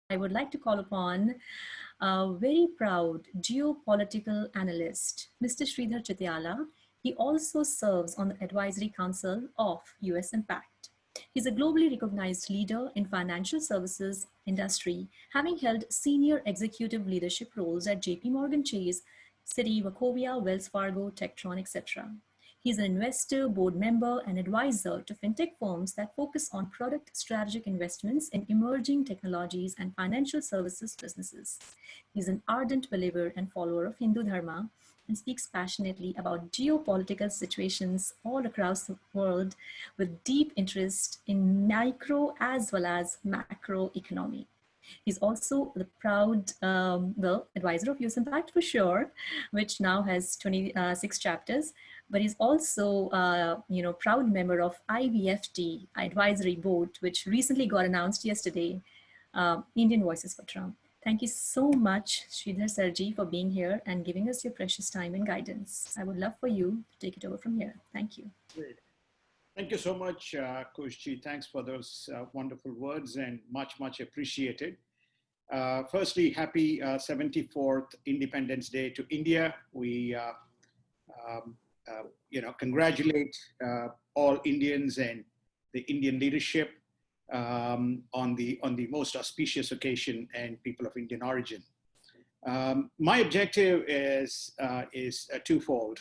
I would like to call upon a very proud geopolitical analyst, Mr. Sridhar Chitiala. He also serves on the Advisory Council of US Impact. He's a globally recognized leader in financial services industry, having held senior executive leadership roles at JP Morgan Chase, Citi, Wachovia, Wells Fargo, Tektron, etc. He's an investor, board member, and advisor to fintech firms that focus on product strategic investments in emerging technologies and financial services businesses. He's an ardent believer and follower of Hindu Dharma and speaks passionately about geopolitical situations all across the world with deep interest in micro as well as macro economy. He's also the proud, advisor of Use Impact for sure, which now has 26 chapters. But he's also, proud member of IVFT Advisory Board, which recently got announced yesterday, Indian Voices for Trump. Thank you so much, Sridhar Sarji, for being here and giving us your precious time and guidance. I would love for you to take it over from here. Thank you. Great. Thank you so much, Kushji. Thanks for those wonderful words and much appreciated. Firstly, happy 74th Independence Day to India. We, congratulate all Indians and the Indian leadership on the most auspicious occasion and people of Indian origin. My objective is threefold.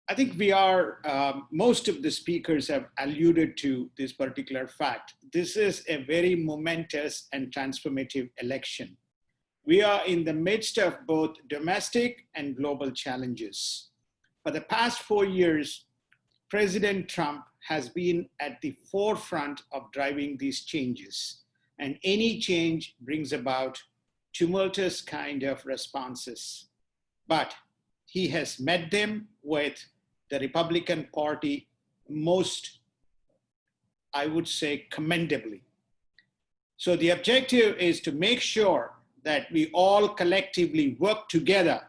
I think we are, most of the speakers have alluded to this particular fact. This is a very momentous and transformative election. We are in the midst of both domestic and global challenges. For the past 4 years, President Trump has been at the forefront of driving these changes, and any change brings about tumultuous kind of responses. But he has met them with the Republican Party most, I would say, commendably. So the objective is to make sure that we all collectively work together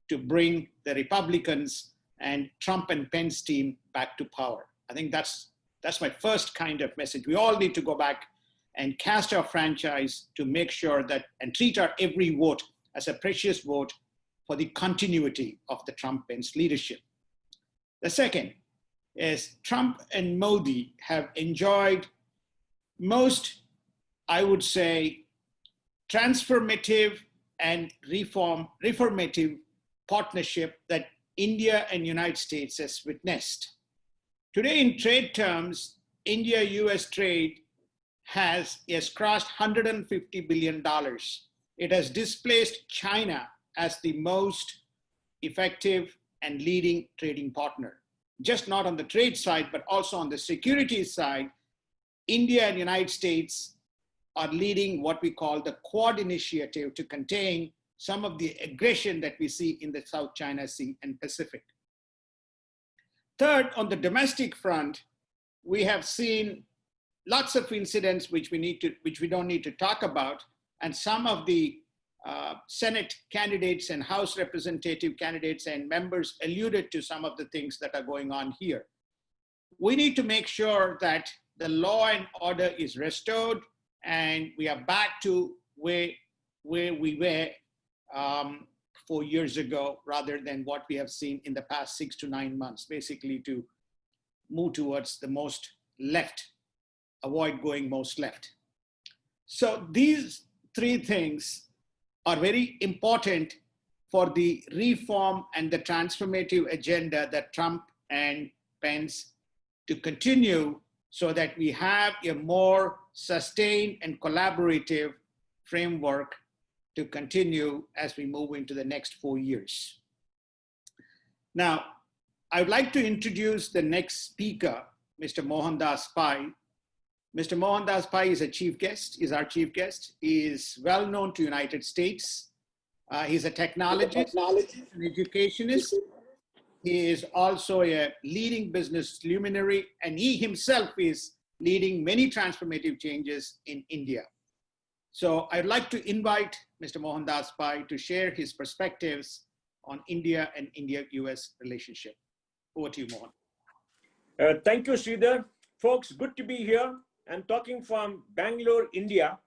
to bring the Republicans and Trump and Pence team back to power. I think that's my first kind of message. We all need to go back and cast our franchise to make sure that and treat our every vote as a precious vote for the continuity of the Trump-Pence leadership. The second is Trump and Modi have enjoyed most, I would say, transformative and reformative partnership that India and United States has witnessed. Today in trade terms, India-US trade has crossed $150 billion. It has displaced China as the most effective and leading trading partner. Just not on the trade side, but also on the security side, India and United States are leading what we call the Quad Initiative to contain some of the aggression that we see in the South China Sea and Pacific. Third, on the domestic front, we have seen lots of incidents which we don't need to talk about, and some of the Senate candidates and House representative candidates and members alluded to some of the things that are going on here. We need to make sure that the law and order is restored and we are back to where we were 4 years ago, rather than what we have seen in the past 6 to 9 months, basically to move towards the most left, avoid going most left. So these three things are very important for the reform and the transformative agenda that Trump and Pence to continue, so that we have a more sustained and collaborative framework to continue as we move into the next 4 years. Now, I would like to introduce the next speaker, Mr. Mohandas Pai. Mr. Mohandas Pai is our chief guest. He is well known to United States. He's a technologist, an educationist. He is also a leading business luminary, and he himself is leading many transformative changes in India. So I'd like to invite Mr. Mohandas Pai to share his perspectives on India and India-US relationship. Over to you, Mohan. Thank you, Sridhar. Folks, good to be here. I'm talking from Bangalore, India.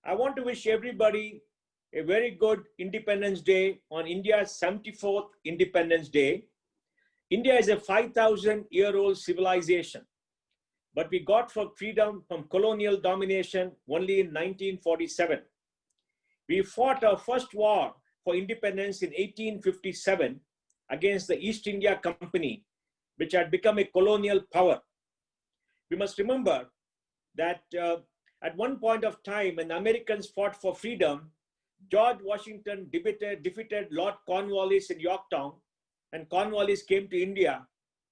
I want to wish everybody a very good Independence Day on India's 74th Independence Day. India is a 5,000-year-old civilization, but we got for freedom from colonial domination only in 1947. We fought our first war for independence in 1857 against the East India Company, which had become a colonial power. We must remember that at one point of time, when the Americans fought for freedom, George Washington defeated Lord Cornwallis in Yorktown, and Cornwallis came to India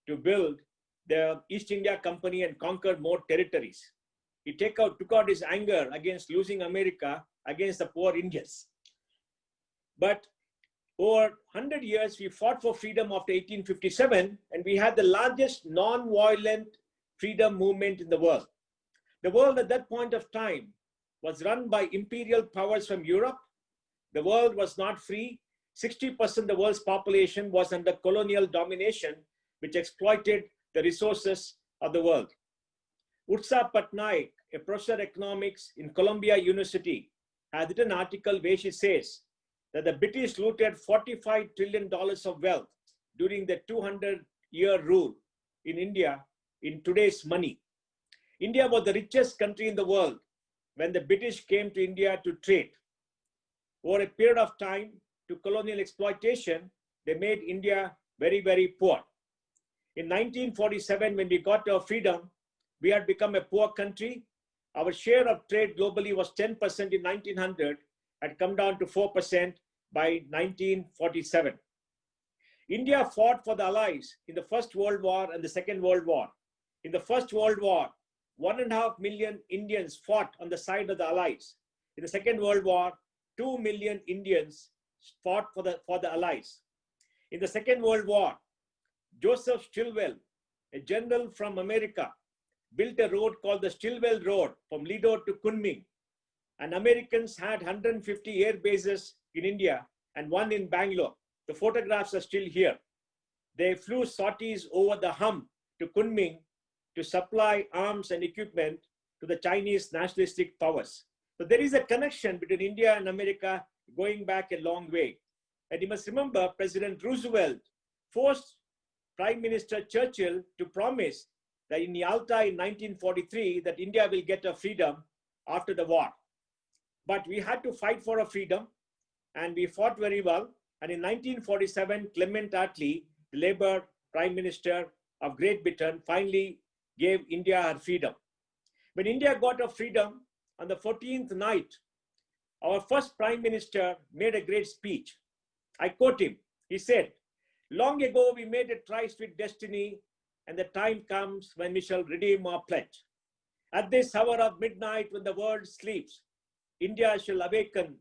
to build the East India Company and conquer more territories. He took out his anger against losing America against the poor Indians. But over 100 years, we fought for freedom after 1857, and we had the largest non-violent freedom movement in the world. The world at that point of time was run by imperial powers from Europe. The world was not free. 60% of the world's population was under colonial domination, which exploited the resources of the world. Utsa Patnaik, a professor of economics in Columbia University, has written an article where she says that the British looted $45 trillion of wealth during the 200-year rule in India in today's money. India was the richest country in the world when the British came to India to trade. Over a period of time, to colonial exploitation, they made India very, very poor. In 1947, when we got our freedom, we had become a poor country. Our share of trade globally was 10% in 1900, had come down to 4% by 1947. India fought for the Allies in the First World War and the Second World War. In the First World War, 1.5 million Indians fought on the side of the Allies. In the Second World War, 2 million Indians fought for the Allies. In the Second World War, Joseph Stilwell, a general from America, built a road called the Stilwell Road from Lido to Kunming. And Americans had 150 air bases in India and one in Bangalore. The photographs are still here. They flew sorties over the Hum to Kunming to supply arms and equipment to the Chinese nationalistic powers. So there is a connection between India and America going back a long way. And you must remember, President Roosevelt forced Prime Minister Churchill to promise that in Yalta in 1943 that India will get a freedom after the war. But we had to fight for our freedom, and we fought very well. And in 1947, Clement Attlee, the Labour Prime Minister of Great Britain, finally gave India her freedom. When India got her freedom, on the 14th night, our first Prime Minister made a great speech. I quote him. He said, "Long ago we made a tryst with destiny, and the time comes when we shall redeem our pledge. At this hour of midnight, when the world sleeps, India shall awaken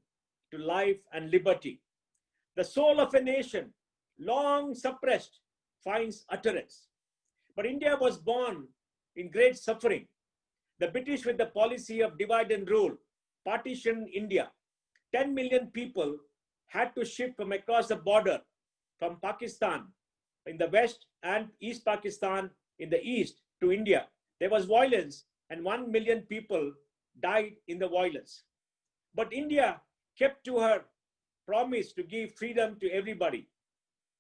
to life and liberty. The soul of a nation, long suppressed, finds utterance. But India was born in great suffering. The British, with the policy of divide and rule, partitioned India. 10 million people had to ship from across the border from Pakistan in the west and East Pakistan in the east to India. There was violence, and 1 million people died in the violence. But India kept to her promise to give freedom to everybody.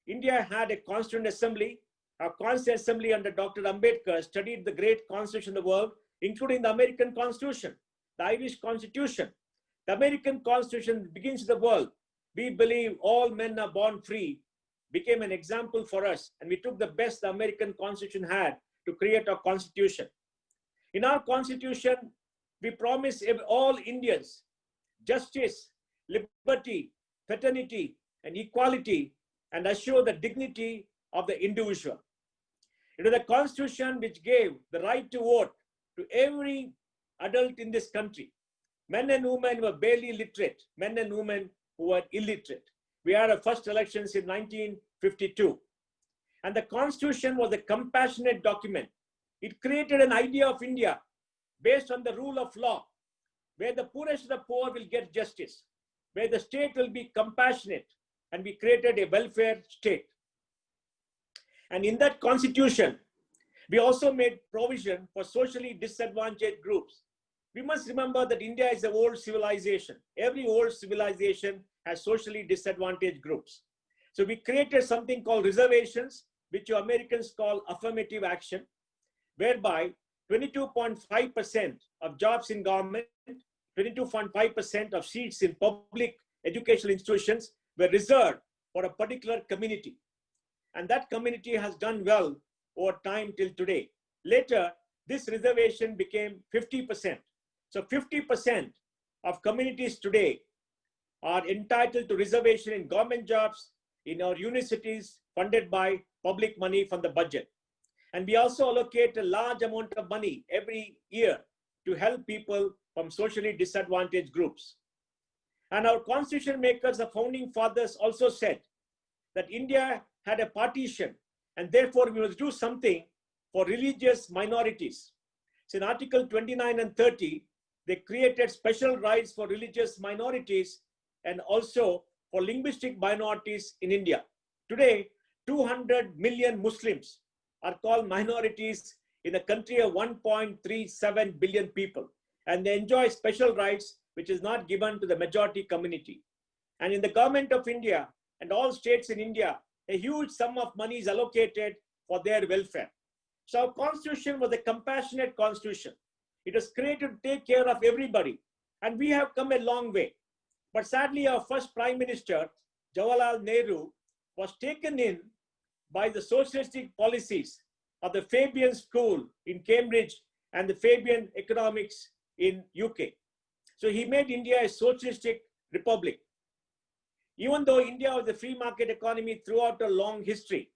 India had a Constituent Assembly. Our Constituent Assembly under Dr. Ambedkar studied the great constitution of the world, including the American Constitution, the Irish Constitution. The American Constitution begins with the world. We believe all men are born free, became an example for us, and we took the best the American Constitution had to create our Constitution. In our Constitution, we promise all Indians justice, liberty, fraternity, and equality, and assure the dignity of the individual. It is the Constitution which gave the right to vote to every adult in this country. Men and women who were barely literate, men and women who were illiterate. We had our first elections in 1952. And the Constitution was a compassionate document. It created an idea of India based on the rule of law, where the poorest of the poor will get justice, where the state will be compassionate, and we created a welfare state. And in that Constitution, we also made provision for socially disadvantaged groups. We must remember that India is an old civilization. Every old civilization has socially disadvantaged groups. So we created something called reservations, which you Americans call affirmative action, whereby 22.5% of jobs in government, 22.5% of seats in public educational institutions were reserved for a particular community. And that community has done well over time till today. Later, this reservation became 50%. So 50% of communities today are entitled to reservation in government jobs, in our universities funded by public money from the budget. And we also allocate a large amount of money every year to help people from socially disadvantaged groups. And our constitution makers, the founding fathers, also said that India had a partition and therefore we must do something for religious minorities. So in Article 29 and 30, they created special rights for religious minorities and also for linguistic minorities in India. Today, 200 million Muslims are called minorities in a country of 1.37 billion people. And they enjoy special rights, which is not given to the majority community. And in the government of India and all states in India, a huge sum of money is allocated for their welfare. So our constitution was a compassionate constitution. It was created to take care of everybody. And we have come a long way. But sadly, our first Prime Minister, Jawaharlal Nehru, was taken in by the socialistic policies of the Fabian School in Cambridge and the Fabian Economics in UK. So he made India a socialistic republic. Even though India was a free market economy throughout a long history,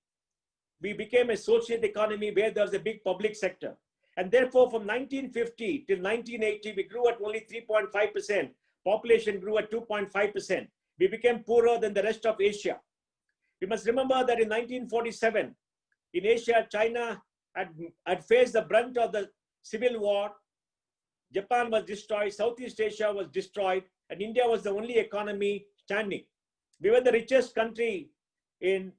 we became a socialist economy where there was a big public sector. And therefore, from 1950 till 1980, we grew at only 3.5%. Population grew at 2.5%. We became poorer than the rest of Asia. We must remember that in 1947, in Asia, China had faced the brunt of the civil war. Japan was destroyed, Southeast Asia was destroyed, and India was the only economy standing. We were the richest country in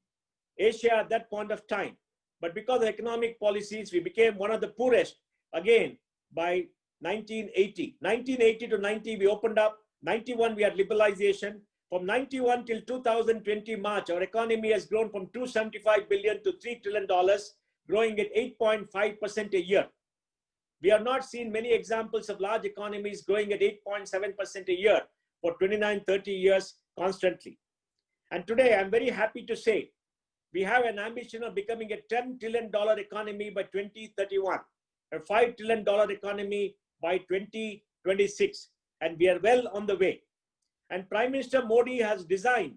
Asia at that point of time. But because of economic policies, we became one of the poorest again by 1980. 1980 to 90, we opened up. 91, we had liberalization. From 91 till 2020 March, our economy has grown from $275 billion to $3 trillion, growing at 8.5% a year. We have not seen many examples of large economies growing at 8.7% a year for 29, 30 years constantly. And today, I'm very happy to say, we have an ambition of becoming a $10 trillion economy by 2031, a $5 trillion economy by 2026, and we are well on the way. And Prime Minister Modi has designed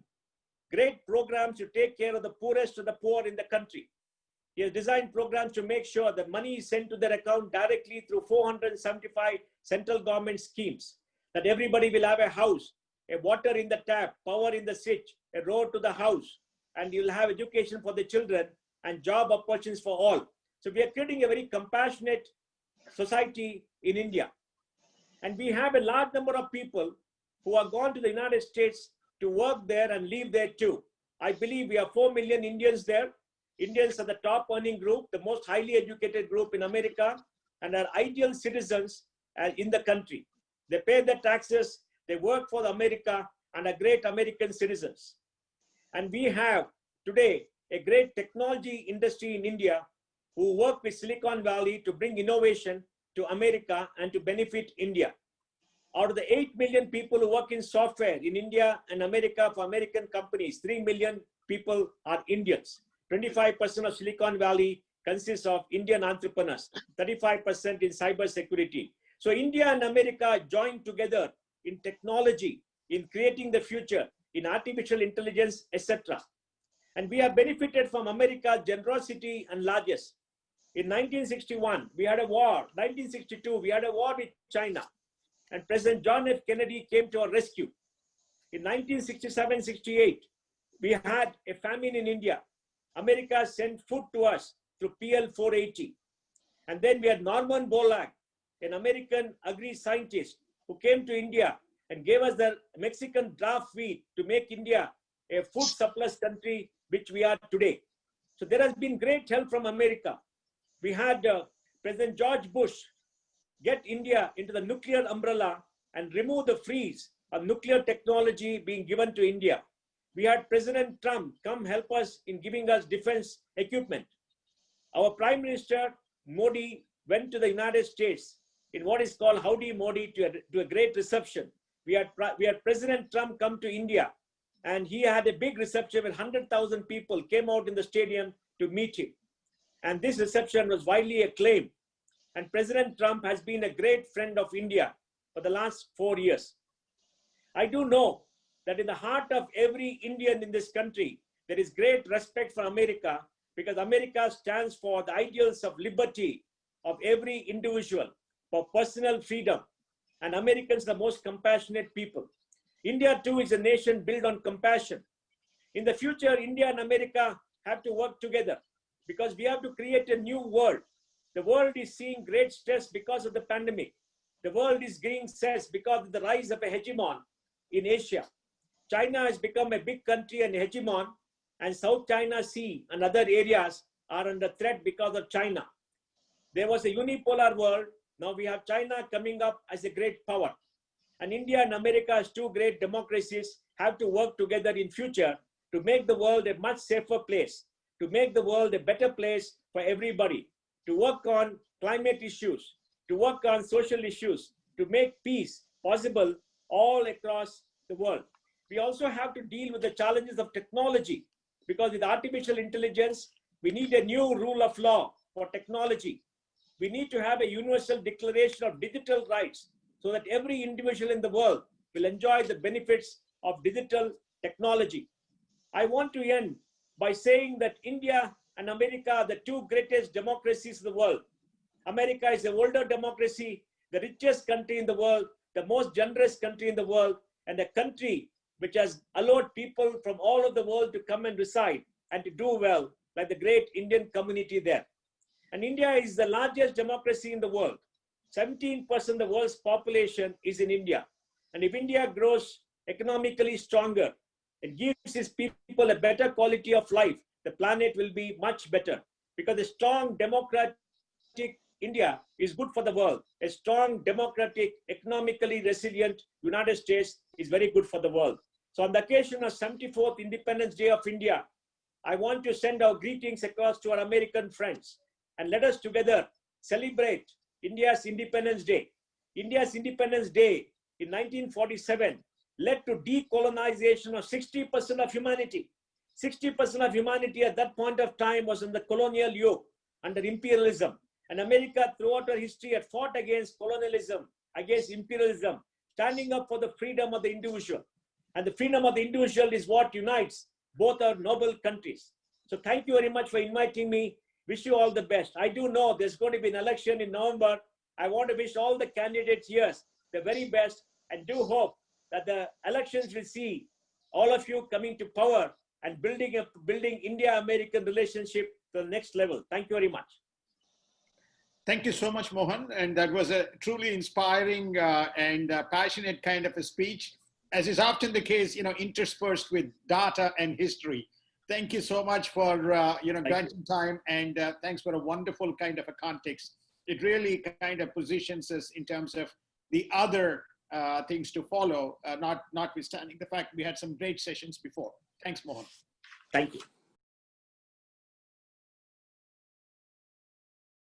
great programs to take care of the poorest of the poor in the country. He has designed programs to make sure that money is sent to their account directly through 475 central government schemes, that everybody will have a house, a water in the tap, power in the switch, a road to the house, and you'll have education for the children and job opportunities for all. So we are creating a very compassionate society in India. And we have a large number of people who are gone to the United States to work there and live there too. I believe we have 4 million Indians there. Indians are the top earning group, the most highly educated group in America, and are ideal citizens in the country. They pay their taxes, they work for America, and are great American citizens. And we have today a great technology industry in India who work with Silicon Valley to bring innovation to America and to benefit India. Out of the 8 million people who work in software in India and America for American companies, 3 million people are Indians. 25% of Silicon Valley consists of Indian entrepreneurs, 35% in cybersecurity. So India and America joined together in technology, in creating the future, in artificial intelligence, etc. And we have benefited from America's generosity and largesse. In 1961, we had a war. 1962, we had a war with China. And President John F. Kennedy came to our rescue. In 1967-68, we had a famine in India. America sent food to us through PL-480. And then we had Norman Borlaug, an American agri-scientist who came to India and gave us the Mexican draft wheat to make India a food surplus country, which we are today. So there has been great help from America. We had President George Bush get India into the nuclear umbrella and remove the freeze of nuclear technology being given to India. We had President Trump come help us in giving us defense equipment. Our Prime Minister Modi went to the United States in what is called Howdy Modi to a great reception. We had President Trump come to India, and he had a big reception with 100,000 people came out in the stadium to meet him. And this reception was widely acclaimed. And President Trump has been a great friend of India for the last 4 years. I do know that in the heart of every Indian in this country, there is great respect for America, because America stands for the ideals of liberty of every individual, for personal freedom. And Americans are the most compassionate people. India too is a nation built on compassion. In the future, India and America have to work together, because we have to create a new world. The world is seeing great stress because of the pandemic. The world is getting stress because of the rise of a hegemon in Asia. China has become a big country and hegemon, and South China Sea and other areas are under threat because of China. There was a unipolar world. Now we have China coming up as a great power. And India and America, as two great democracies, have to work together in future to make the world a much safer place, to make the world a better place for everybody, to work on climate issues, to work on social issues, to make peace possible all across the world. We also have to deal with the challenges of technology, because with artificial intelligence, we need a new rule of law for technology. We need to have a universal declaration of digital rights, so that every individual in the world will enjoy the benefits of digital technology. I want to end by saying that India and America are the two greatest democracies in the world. America is the older democracy, the richest country in the world, the most generous country in the world, and a country which has allowed people from all over the world to come and reside and to do well, like the great Indian community there. And India is the largest democracy in the world. 17% of the world's population is in India. And if India grows economically stronger, it gives its people a better quality of life, the planet will be much better. Because a strong democratic India is good for the world. A strong, democratic, economically resilient United States is very good for the world. So on the occasion of 74th Independence Day of India, I want to send our greetings across to our American friends, and let us together celebrate India's Independence Day. India's Independence Day in 1947 led to decolonization of 60% of humanity. 60% of humanity at that point of time was in the colonial yoke under imperialism. And America throughout her history had fought against colonialism, against imperialism, standing up for the freedom of the individual. And the freedom of the individual is what unites both our noble countries. So thank you very much for inviting me. Wish you all the best. I do know there's going to be an election in November. I want to wish all the candidates here the very best, and do hope that the elections will see all of you coming to power and building India-American relationship to the next level. Thank you very much. Thank you so much, Mohan. And that was a truly inspiring and passionate kind of a speech, as is often the case, interspersed with data and history. Thank you so much for, granting time, and thanks for a wonderful kind of a context. It really kind of positions us in terms of the other things to follow, notwithstanding the fact we had some great sessions before. Thanks, Mohan. Thank you.